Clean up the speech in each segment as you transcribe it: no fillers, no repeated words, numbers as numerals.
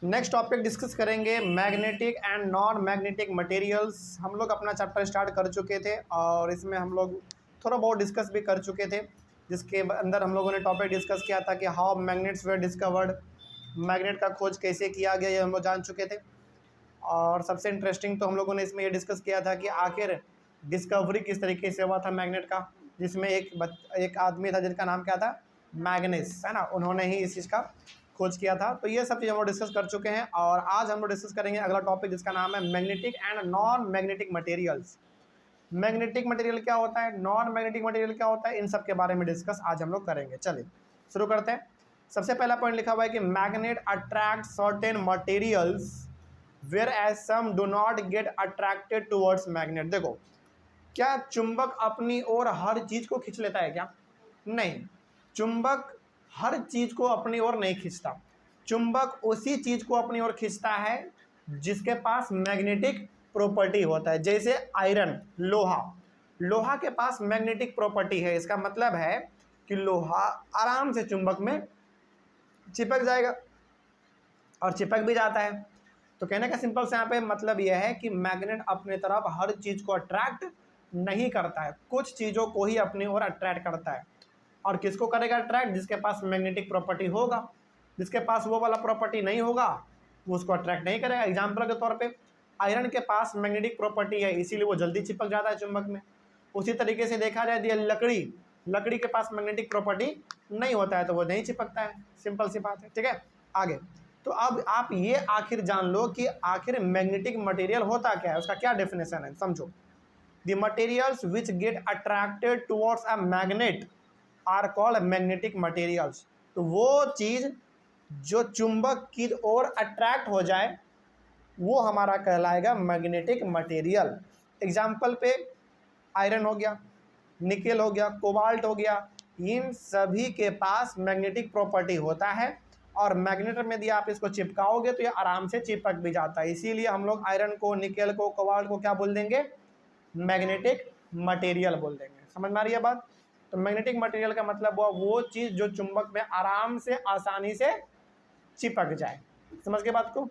Next topic discuss करेंगे magnetic and non magnetic materials. हम लोग अपना चैप्टर स्टार्ट कर चुके थे और इसमें हम लोग थोड़ा बहुत डिस्कस भी कर चुके थे, जिसके अंदर हम लोगों ने टॉपिक डिस्कस किया था कि how magnets were discovered, magnet का खोज कैसे किया गया, ये हम लोग जान चुके थे। और सबसे इंटरेस्टिंग तो हम लोगों ने इसमें ये डिस्कस किया था कि आखिर डिस्कवरी किस तरीके से हुआ था मैग्नेट का, जिसमें एक आदमी था जिनका नाम क्या था, मैग्नेस, है ना, उन्होंने ही इस चीज़ का खोज किया था। तो ये सब चीज़ हम लोग डिस्कस कर चुके हैं और आज हम लोग डिस्कस करेंगे अगला टॉपिक जिसका नाम है magnetic and non magnetic materials. Magnetic material क्या होता है, नॉन मैग्नेटिक मटेरियल क्या होता है, इन सब के बारे में डिस्कस आज हम लोग करेंगे। चलिए शुरू करते हैं। सबसे पहला पॉइंट लिखा हुआ है कि magnet attract certain materials whereas some do not get attracted towards magnet. देखो, क्या चुंबक अपनी ओर हर चीज को खींच लेता है क्या? नहीं, चुंबक हर चीज को अपनी ओर नहीं खींचता। चुंबक उसी चीज को अपनी ओर खींचता है जिसके पास मैग्नेटिक प्रॉपर्टी होता है। जैसे आयरन, लोहा, लोहा के पास मैग्नेटिक प्रॉपर्टी है। इसका मतलब है कि लोहा आराम से चुंबक में चिपक जाएगा और चिपक भी जाता है। तो कहने का सिंपल से यहाँ पे मतलब यह है कि मैग्नेट अपने तरफ हर चीज को अट्रैक्ट नहीं करता है, कुछ चीजों को ही अपनी ओर अट्रैक्ट करता है। और किसको करेगा अट्रैक्ट? जिसके पास मैग्नेटिक प्रॉपर्टी होगा। जिसके पास वो वाला प्रॉपर्टी नहीं होगा वो उसको अट्रैक्ट नहीं करेगा। एग्जाम्पल के तौर पे आयरन के पास मैग्नेटिक प्रॉपर्टी है, इसीलिए वो जल्दी चिपक जाता है चुंबक में। उसी तरीके से देखा जाए तो लकड़ी, लकड़ी के पास मैग्नेटिक प्रॉपर्टी नहीं होता है तो वो नहीं चिपकता है। सिंपल सी बात है, ठीक है। आगे तो अब आप ये आखिर जान लो कि आखिर मैग्नेटिक मटेरियल होता क्या है, उसका क्या डेफिनेशन है, समझो। The materials which get attracted towards a magnet are called magnetic materials. तो वो चीज जो चुंबक की ओर अट्रैक्ट हो जाए वो हमारा कहलाएगा मैग्नेटिक मटेरियल। एग्जाम्पल पे आयरन हो गया, निकेल हो गया, कोबाल्ट हो गया, इन सभी के पास मैग्नेटिक प्रॉपर्टी होता है और मैग्नेट में यदि आप इसको चिपकाओगे तो ये आराम से चिपक भी जाता है। इसीलिए हम लोग आयरन को, निकेल को, कोबाल्ट को क्या बोल देंगे? मैग्नेटिक मटेरियल बोल देंगे। समझ में आ रही है बात? तो मैग्नेटिक मटेरियल का मतलब वो चीज़ जो चुंबक में आराम से, आसानी से चिपक जाए। समझ के बात को?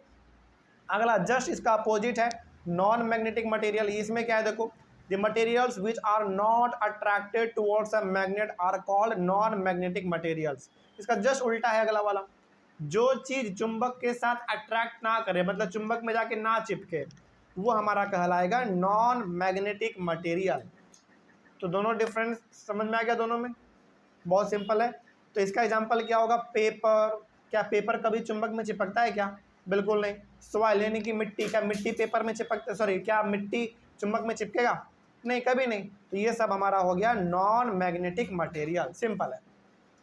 अगला जस्ट इसका अपोजिट है नॉन मैग्नेटिक मटेरियल। इसमें क्या है देखो, the materials which are not attracted towards a magnet are called non magnetic materials. इसका जस्ट उल्टा है अगला वाला। जो चीज चुंबक के साथ अट्रैक्ट ना करे, मतलब चुंबक में जाके ना चिपके, वो हमारा कहलाएगा नॉन मैग्नेटिक मटेरियल। तो दोनों डिफरेंस समझ में आ गया दोनों में? बहुत सिंपल है। तो इसका एग्जांपल क्या होगा? पेपर। क्या पेपर कभी चुंबक में चिपकता है क्या? बिल्कुल नहीं। सॉइल यानी कि मिट्टी, क्या मिट्टी पेपर में चिपकता, सॉरी, क्या मिट्टी चुंबक में चिपकेगा? नहीं, कभी नहीं। तो ये सब हमारा हो गया नॉन मैग्नेटिक मटेरियल। सिंपल है।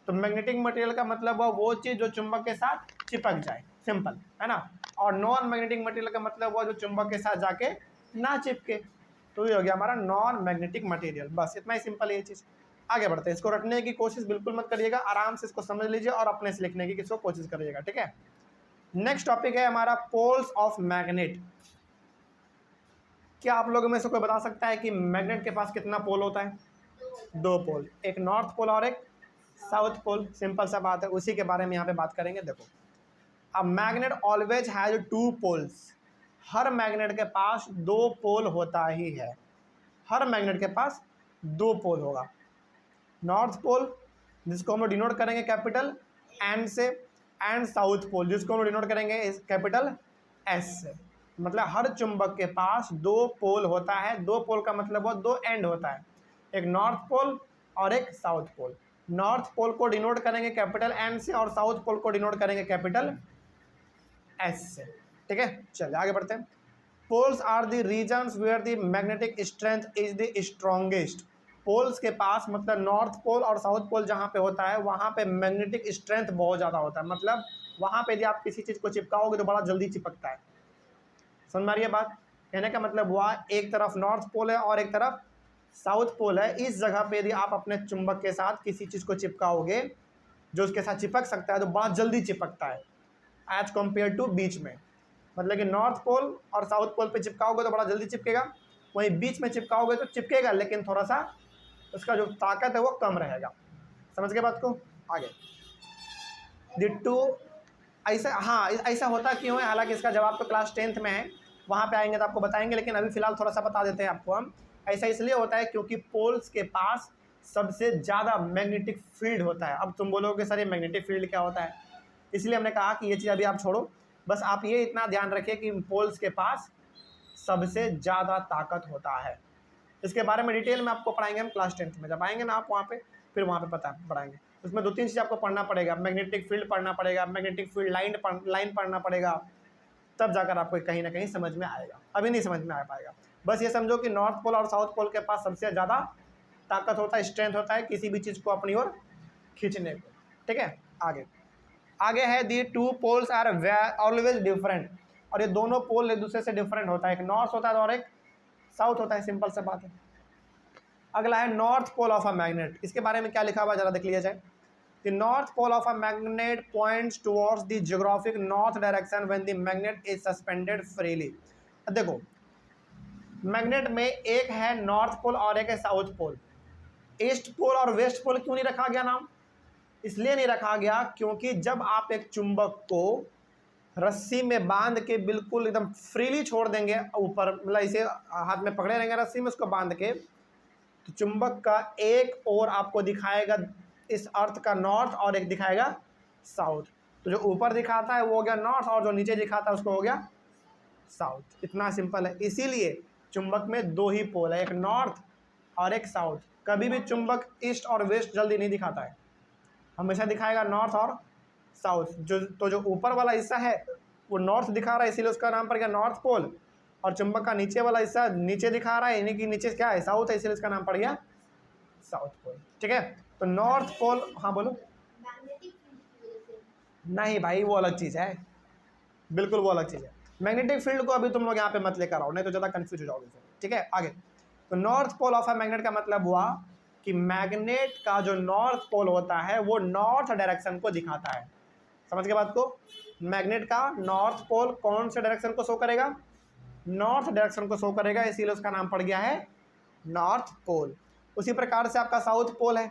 तो मैग्नेटिक मटेरियल का मतलब वो चीज़ जो चुंबक के साथ चिपक जाए, सिंपल है ना। और नॉन मैग्नेटिक मटेरियल का मतलब वो जो चुंबक के साथ जाके ना चिपके। तो ये हो गया हमारा नॉन मैग्नेटिक मटेरियल। बस इतना ही सिंपल है ये चीज़। आगे बढ़ते हैं। इसको रटने की कोशिश बिल्कुल मत करिएगा, आराम से इसको समझ लीजिए और अपने से लिखने की किसको कोशिश करिएगा, ठीक है। नेक्स्ट टॉपिक है हमारा पोल्स ऑफ मैग्नेट। क्या आप लोगों में से कोई बता सकता है कि मैग्नेट के पास कितना पोल होता है? दो पोल, एक नॉर्थ पोल और एक साउथ पोल। सिंपल सा बात है, उसी के बारे में यहाँ पे बात करेंगे। देखो, a magnet always has two poles. हर मैग्नेट के पास दो पोल होता ही है। हर मैग्नेट के पास दो पोल होगा। नॉर्थ पोल जिसको हम लोग डिनोट करेंगे कैपिटल एन से, एंड साउथ पोल जिसको हम लोग डिनोट करेंगे कैपिटल एस से। मतलब हर चुंबक के पास दो पोल होता है। दो पोल का मतलब वो दो एंड होता है, एक नॉर्थ पोल और एक साउथ पोल। नॉर्थ पोल को डिनोट करेंगे कैपिटल एन से और साउथ पोल को डिनोट करेंगे कैपिटल एस से, ठीक है। चलिए आगे बढ़ते हैं। Poles are the reasons where the magnetic strength is the strongest. Poles के पास मतलब नॉर्थ पोल और साउथ पोल जहाँ पे होता है वहाँ पे मैग्नेटिक स्ट्रेंथ बहुत ज़्यादा होता है। मतलब वहाँ पे यदि आप किसी चीज़ को चिपकाओगे तो बड़ा जल्दी चिपकता है। समझ में आ रही है बात? कहने का मतलब हुआ एक तरफ नॉर्थ पोल है और एक तरफ साउथ पोल है। इस जगह पे यदि आप अपने चुंबक के साथ किसी चीज़ को चिपकाओगे जो उसके साथ चिपक सकता है तो बहुत जल्दी चिपकता है एज कम्पेयर टू बीच में। मतलब कि नॉर्थ पोल और साउथ पोल पे चिपकाओगे तो बड़ा जल्दी चिपकेगा, वहीं बीच में चिपकाओगे तो चिपकेगा लेकिन थोड़ा सा उसका जो ताकत है वो कम रहेगा। समझ गए बात को? आगे, द टू ऐसा, हाँ ऐसा होता क्यों है, हालांकि इसका जवाब तो क्लास 10th में है, वहाँ पे आएंगे तो आपको बताएंगे, लेकिन अभी फिलहाल थोड़ा सा बता देते हैं आपको हम। ऐसा इसलिए होता है क्योंकि पोल्स के पास सबसे ज़्यादा मैग्नेटिक फील्ड होता है। अब तुम बोलोगे सर ये मैग्नेटिक फील्ड क्या होता है, इसलिए हमने कहा कि ये चीज़ अभी आप छोड़ो, बस आप ये इतना ध्यान रखिए कि पोल्स के पास सबसे ज़्यादा ताकत होता है। इसके बारे में डिटेल में आपको पढ़ाएंगे हम क्लास 10th में, जब आएंगे ना आप वहाँ पे, फिर वहाँ पे पता पढ़ाएंगे। उसमें 2-3 चीज़ आपको पढ़ना पड़ेगा, मैग्नेटिक फील्ड पढ़ना पड़ेगा, मैग्नेटिक फील्ड लाइन पढ़ना पड़ेगा, तब जाकर आपको कहीं ना कहीं समझ में आएगा, अभी नहीं समझ में आ पाएगा। बस ये समझो कि नॉर्थ पोल और साउथ पोल के पास सबसे ज़्यादा ताकत होता है, स्ट्रेंथ होता है किसी भी चीज़ को अपनी ओर खींचने को। ठीक है, आगे है the two poles are always different, और ये दोनों पोल एक दूसरे से डिफरेंट होता है, एक नॉर्थ होता है और एक साउथ होता है, सिंपल सा बात है। अगला है north pole of a magnet, इसके बारे में क्या लिखा हुआ जरा देख लिया जाए। The north pole of a magnet points towards the geographic north direction when the magnet is suspended freely. देखो मैग्नेट में एक है नॉर्थ पोल और एक है साउथ पोल। ईस्ट पोल और वेस्ट पोल क्यों नहीं रखा गया नाम, इसलिए नहीं रखा गया क्योंकि जब आप एक चुंबक को रस्सी में बांध के बिल्कुल एकदम फ्रीली छोड़ देंगे ऊपर, मतलब इसे हाथ में पकड़े रहेंगे रस्सी में उसको बांध के, तो चुंबक का एक ओर आपको दिखाएगा इस अर्थ का नॉर्थ और एक दिखाएगा साउथ। तो जो ऊपर दिखाता है वो हो गया नॉर्थ और जो नीचे दिखाता है उसको हो गया साउथ। इतना सिंपल है। इसीलिए चुंबक में दो ही पोल है, एक नॉर्थ और एक साउथ। कभी भी चुंबक ईस्ट और वेस्ट जल्दी नहीं दिखाता है, हमेशा दिखाएगा नॉर्थ और साउथ। तो जो ऊपर वाला हिस्सा है वो नॉर्थ दिखा रहा है, इसीलिए उसका नाम पड़ गया नॉर्थ पोल, और चुंबक का नीचे वाला हिस्सा नीचे दिखा रहा है, यानी कि नीचे क्या है, साउथ है, इसीलिए इसका नाम पड़ गया साउथ पोल। ठीक है, तो नॉर्थ पोल, हाँ बोलो। नहीं भाई वो अलग चीज़ है, बिल्कुल वो अलग चीज़ है। मैग्नेटिक फील्ड को अभी तुम लोग यहाँ पे मत लेकर आओ, नहीं तो ज़्यादा कंफ्यूज हो जाओगे फिर। ठीक है, आगे। तो north pole of a magnet का मतलब हुआ कि मैग्नेट का जो नॉर्थ पोल होता है वो नॉर्थ डायरेक्शन को दिखाता है। समझ के बात को, मैग्नेट का नॉर्थ पोल कौन से डायरेक्शन को शो करेगा, नॉर्थ डायरेक्शन को शो करेगा, इसीलिए उसका नाम पड़ गया है नॉर्थ पोल। उसी प्रकार से आपका साउथ पोल है,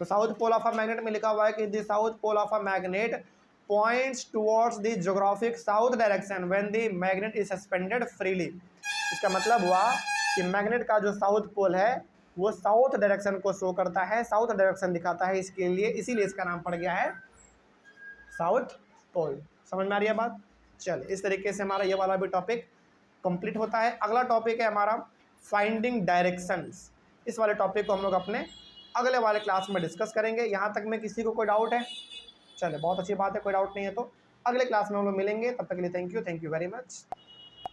तो south pole of a magnet में लिखा हुआ है कि the south pole of a magnet points towards the geographic south direction when the magnet is suspended freely. इसका मतलब हुआ कि मैग्नेट का जो साउथ पोल है वो साउथ डायरेक्शन को शो करता है, साउथ डायरेक्शन दिखाता है, इसके लिए इसीलिए इसका नाम पड़ गया है साउथ पोल। समझ में आ रही है बात। चल इस तरीके से हमारा ये वाला भी टॉपिक कंप्लीट होता है। अगला टॉपिक है हमारा फाइंडिंग डायरेक्शंस। इस वाले टॉपिक को हम लोग अपने अगले वाले क्लास में डिस्कस करेंगे। यहाँ तक में किसी को कोई डाउट है? चले बहुत अच्छी बात है, कोई डाउट नहीं है तो अगले क्लास में हम लोग मिलेंगे। तब तक के लिए थैंक यू वेरी मच।